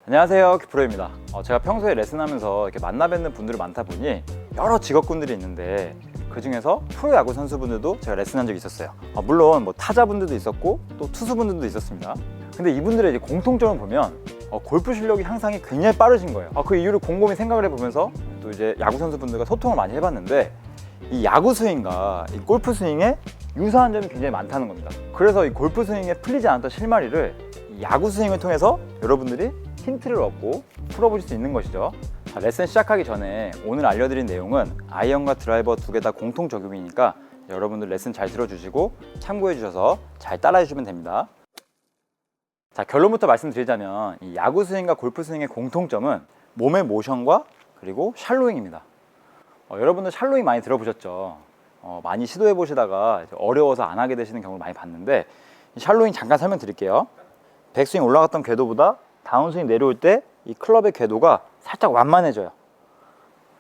안녕하세요, 큐프로입니다. 제가 평소에 레슨하면서 이렇게 만나 뵙는 분들이 많다 보니 여러 직업군들이 있는데 그 중에서 프로야구 선수분들도 제가 레슨한 적이 있었어요. 물론 뭐 타자분들도 있었고 또 투수분들도 있었습니다. 근데 이분들의 이제 공통점을 보면 골프 실력이 향상이 굉장히 빠르신 거예요. 그 이유를 곰곰이 생각을 해보면서 또 이제 야구 선수분들과 소통을 많이 해봤는데 이 야구 스윙과 이 골프 스윙에 유사한 점이 굉장히 많다는 겁니다. 그래서 이 골프 스윙에 풀리지 않았던 실마리를 이 야구 스윙을 통해서 여러분들이 힌트를 얻고 풀어보실 수 있는 것이죠. 자, 레슨 시작하기 전에 오늘 알려드린 내용은 아이언과 드라이버 두 개 다 공통 적용이니까 여러분들 레슨 잘 들어주시고 참고해 주셔서 잘 따라해 주시면 됩니다. 자, 결론부터 말씀드리자면 이 야구 스윙과 골프 스윙의 공통점은 몸의 모션과 그리고 샬로잉입니다. 여러분들 샬로잉 많이 들어보셨죠? 많이 시도해 보시다가 어려워서 안 하게 되시는 경우를 많이 봤는데 이 샬로잉 잠깐 설명드릴게요. 백스윙 올라갔던 궤도보다 다운스윙 내려올 때 이 클럽의 궤도가 살짝 완만해져요.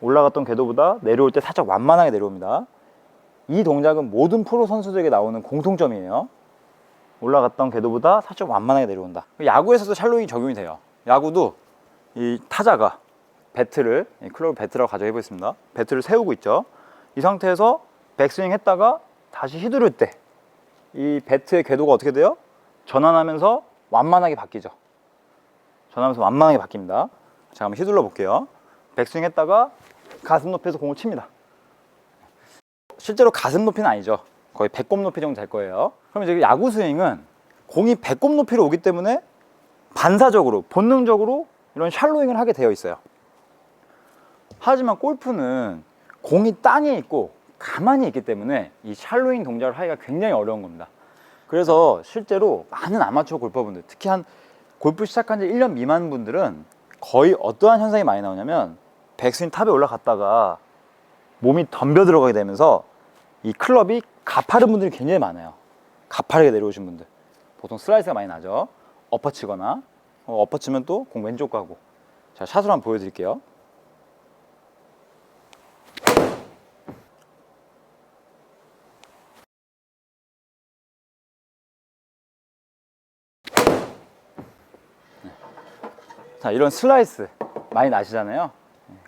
올라갔던 궤도보다 내려올 때 살짝 완만하게 내려옵니다. 이 동작은 모든 프로 선수들에게 나오는 공통점이에요. 올라갔던 궤도보다 살짝 완만하게 내려온다. 야구에서도 샬로잉이 적용이 돼요. 야구도 이 타자가 배트를, 클럽 배트라고 가정해 보겠습니다. 배트를 세우고 있죠. 이 상태에서 백스윙 했다가 다시 휘두를 때 이 배트의 궤도가 어떻게 돼요? 전환하면서 완만하게 바뀌죠. 전환하면서 완만하게 바뀝니다. 자, 한번 휘둘러 볼게요. 백스윙 했다가 가슴 높이에서 공을 칩니다. 실제로 가슴 높이는 아니죠. 거의 배꼽 높이 정도 될 거예요. 그럼 이제 야구 스윙은 공이 배꼽 높이로 오기 때문에 반사적으로, 본능적으로 이런 샬로잉을 하게 되어 있어요. 하지만 골프는 공이 땅에 있고 가만히 있기 때문에 이 샬로잉 동작을 하기가 굉장히 어려운 겁니다. 그래서 실제로 많은 아마추어 골퍼분들, 특히 한 골프 시작한 지 1년 미만 분들은 거의 어떠한 현상이 많이 나오냐면 백스윙 탑에 올라갔다가 몸이 덤벼 들어가게 되면서 이 클럽이 가파른 분들이 굉장히 많아요. 가파르게 내려오신 분들. 보통 슬라이스가 많이 나죠. 엎어 치거나 엎어 치면 또 공 왼쪽 가고. 자, 샷으로 한번 보여드릴게요. 자, 이런 슬라이스 많이 나시잖아요.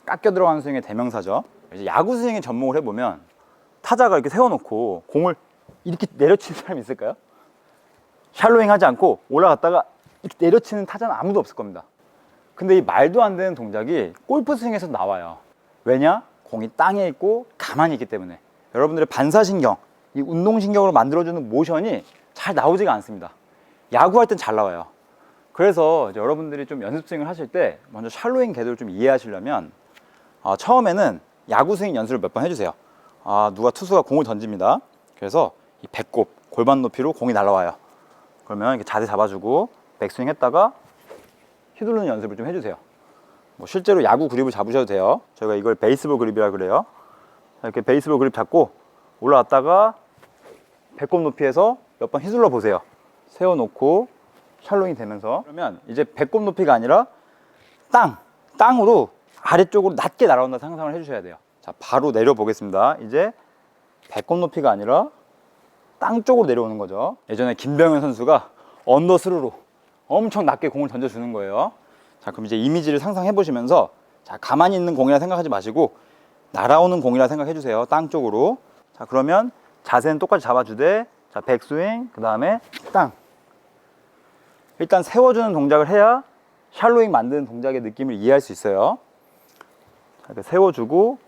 깎여 들어가는 스윙의 대명사죠. 이제 야구 스윙에 접목을 해보면 타자가 이렇게 세워놓고 공을 이렇게 내려치는 사람이 있을까요? 샬로잉 하지 않고 올라갔다가 이렇게 내려치는 타자는 아무도 없을 겁니다. 근데 이 말도 안 되는 동작이 골프 스윙에서 나와요. 왜냐? 공이 땅에 있고 가만히 있기 때문에. 여러분들의 반사신경, 이 운동신경으로 만들어주는 모션이 잘 나오지가 않습니다. 야구할 땐 잘 나와요. 그래서 이제 여러분들이 좀 연습 스윙을 하실 때 먼저 샬로잉 궤도를 좀 이해하시려면 처음에는 야구 스윙 연습을 몇 번 해주세요. 누가 투수가 공을 던집니다. 그래서 이 배꼽, 골반 높이로 공이 날아와요. 그러면 이렇게 자세 잡아주고 백스윙 했다가 휘두르는 연습을 좀 해주세요. 뭐 실제로 야구 그립을 잡으셔도 돼요. 저희가 이걸 베이스볼 그립이라 그래요. 이렇게 베이스볼 그립 잡고 올라왔다가 배꼽 높이에서 몇 번 휘둘러 보세요. 세워놓고 샬로잉이 되면서. 그러면 이제 배꼽 높이가 아니라 땅으로 아래쪽으로 낮게 날아온다 상상을 해주셔야 돼요. 자, 바로 내려 보겠습니다. 이제 배꼽 높이가 아니라 땅 쪽으로 내려오는 거죠. 예전에 김병현 선수가 언더스루로 엄청 낮게 공을 던져주는 거예요. 자, 그럼 이제 이미지를 상상해 보시면서, 자, 가만히 있는 공이라 생각하지 마시고 날아오는 공이라 생각해 주세요. 땅 쪽으로. 자, 그러면 자세는 똑같이 잡아주되, 자, 백스윙, 그 다음에 땅. 일단 세워주는 동작을 해야 샬로잉 만드는 동작의 느낌을 이해할 수 있어요. 자, 이렇게 세워주고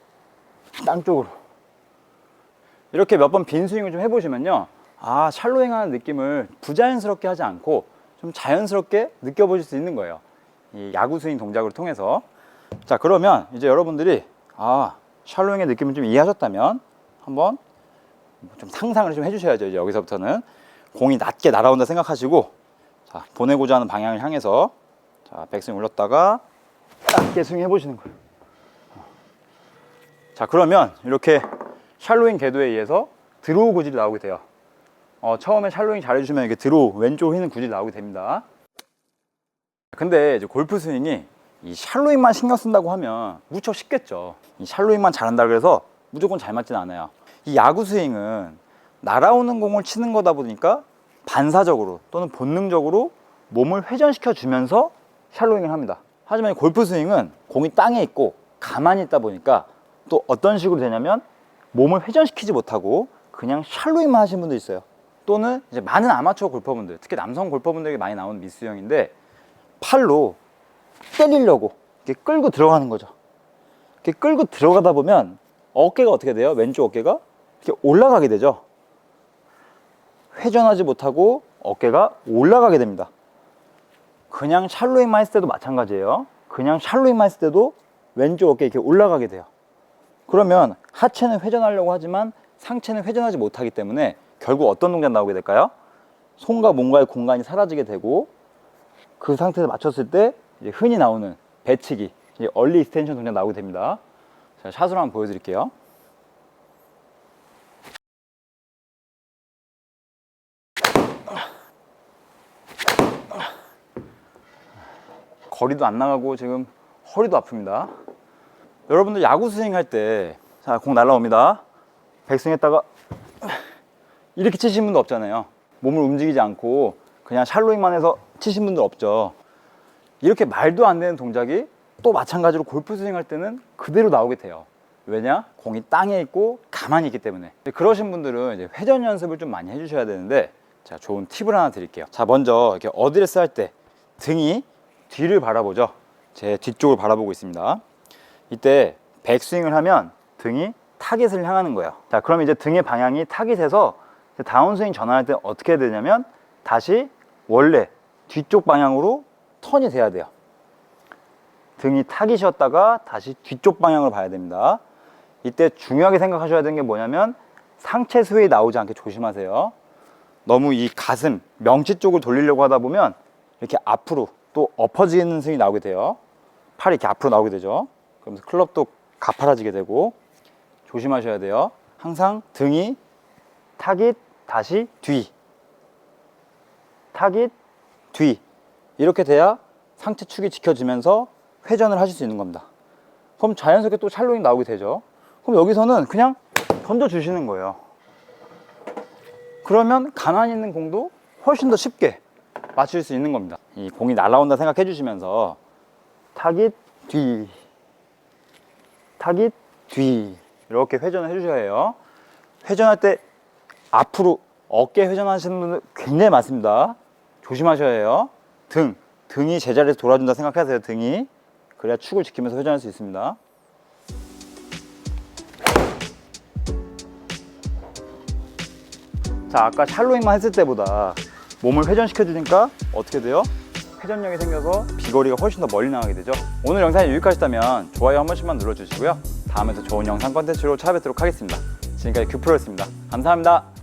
땅 쪽으로. 이렇게 몇 번 빈 스윙을 좀 해보시면요, 샬로잉 하는 느낌을 부자연스럽게 하지 않고 좀 자연스럽게 느껴보실 수 있는 거예요. 이 야구 스윙 동작을 통해서. 자, 그러면 이제 여러분들이 샬로잉의 느낌을 좀 이해하셨다면 한번 좀 상상을 좀 해주셔야죠. 이제 여기서부터는 공이 낮게 날아온다 생각하시고, 자, 보내고자 하는 방향을 향해서, 자, 백스윙 올렸다가 낮게 스윙 해보시는 거예요. 자, 그러면 이렇게 샬로잉 궤도에 의해서 드로우 구질이 나오게 돼요. 처음에 샬로잉 잘해주시면 이렇게 드로우 왼쪽 휘는 구질이 나오게 됩니다. 근데 이제 골프 스윙이 이 샬로잉만 신경 쓴다고 하면 무척 쉽겠죠. 이 샬로잉만 잘한다 그래서 무조건 잘 맞진 않아요. 이 야구 스윙은 날아오는 공을 치는 거다 보니까 반사적으로 또는 본능적으로 몸을 회전시켜 주면서 샬로잉을 합니다. 하지만 이 골프 스윙은 공이 땅에 있고 가만히 있다 보니까 또 어떤 식으로 되냐면 몸을 회전시키지 못하고 그냥 샬로잉만 하시는 분도 있어요. 또는 이제 많은 아마추어 골퍼분들, 특히 남성 골퍼분들에게 많이 나오는 미스 유형인데, 팔로 때리려고 이렇게 끌고 들어가는 거죠. 이렇게 끌고 들어가다 보면 어깨가 어떻게 돼요? 왼쪽 어깨가 이렇게 올라가게 되죠. 회전하지 못하고 어깨가 올라가게 됩니다. 그냥 샬로잉만 했을 때도 마찬가지예요. 그냥 샬로잉만 했을 때도 왼쪽 어깨 이렇게 올라가게 돼요. 그러면 하체는 회전하려고 하지만 상체는 회전하지 못하기 때문에 결국 어떤 동작 나오게 될까요? 손과 몸과의 공간이 사라지게 되고, 그 상태에서 맞췄을 때 이제 흔히 나오는 배치기, 얼리 익스텐션 동작 나오게 됩니다. 자, 샷으로 한번 보여드릴게요. 거리도 안 나가고 지금 허리도 아픕니다. 여러분들 야구 스윙 할 때, 자, 공 날라옵니다. 백스윙 했다가 이렇게 치신 분도 없잖아요. 몸을 움직이지 않고 그냥 샬로잉만 해서 치신 분도 없죠. 이렇게 말도 안 되는 동작이 또 마찬가지로 골프 스윙 할 때는 그대로 나오게 돼요. 왜냐? 공이 땅에 있고 가만히 있기 때문에. 그러신 분들은 이제 회전 연습을 좀 많이 해주셔야 되는데, 제가 좋은 팁을 하나 드릴게요. 자, 먼저 이렇게 어드레스 할 때 등이 뒤를 바라보죠. 제 뒤쪽을 바라보고 있습니다. 이때 백스윙을 하면 등이 타깃을 향하는 거예요. 자, 그럼 이제 등의 방향이 타깃에서 다운스윙 전환할 때 어떻게 해야 되냐면 다시 원래 뒤쪽 방향으로 턴이 돼야 돼요. 등이 타깃이었다가 다시 뒤쪽 방향으로 봐야 됩니다. 이때 중요하게 생각하셔야 되는 게 뭐냐면 상체 스웨이 나오지 않게 조심하세요. 너무 이 가슴, 명치 쪽을 돌리려고 하다 보면 이렇게 앞으로 또 엎어지는 스윙이 나오게 돼요. 팔이 이렇게 앞으로 나오게 되죠. 그러면서 클럽도 가파라지게 되고, 조심하셔야 돼요. 항상 등이 타깃, 다시 뒤, 타깃, 뒤, 이렇게 돼야 상체 축이 지켜지면서 회전을 하실 수 있는 겁니다. 그럼 자연스럽게 또 샬로잉 나오게 되죠. 그럼 여기서는 그냥 던져주시는 거예요. 그러면 가만히 있는 공도 훨씬 더 쉽게 맞출 수 있는 겁니다. 이 공이 날아온다 생각해 주시면서 타깃, 뒤, 타깃, 뒤, 이렇게 회전을 해주셔야 해요. 회전할 때 앞으로 어깨 회전하시는 분들 굉장히 많습니다. 조심하셔야 해요. 등이 제자리에서 돌아준다 생각하세요. 등이. 그래야 축을 지키면서 회전할 수 있습니다. 자, 아까 샬로잉만 했을 때보다 몸을 회전시켜 주니까 어떻게 돼요? 회전력이 생겨서 비거리가 훨씬 더 멀리 나가게 되죠. 오늘 영상이 유익하셨다면 좋아요 한 번씩만 눌러주시고요. 다음에 더 좋은 영상 컨텐츠로 찾아뵙도록 하겠습니다. 지금까지 큐프로였습니다. 감사합니다.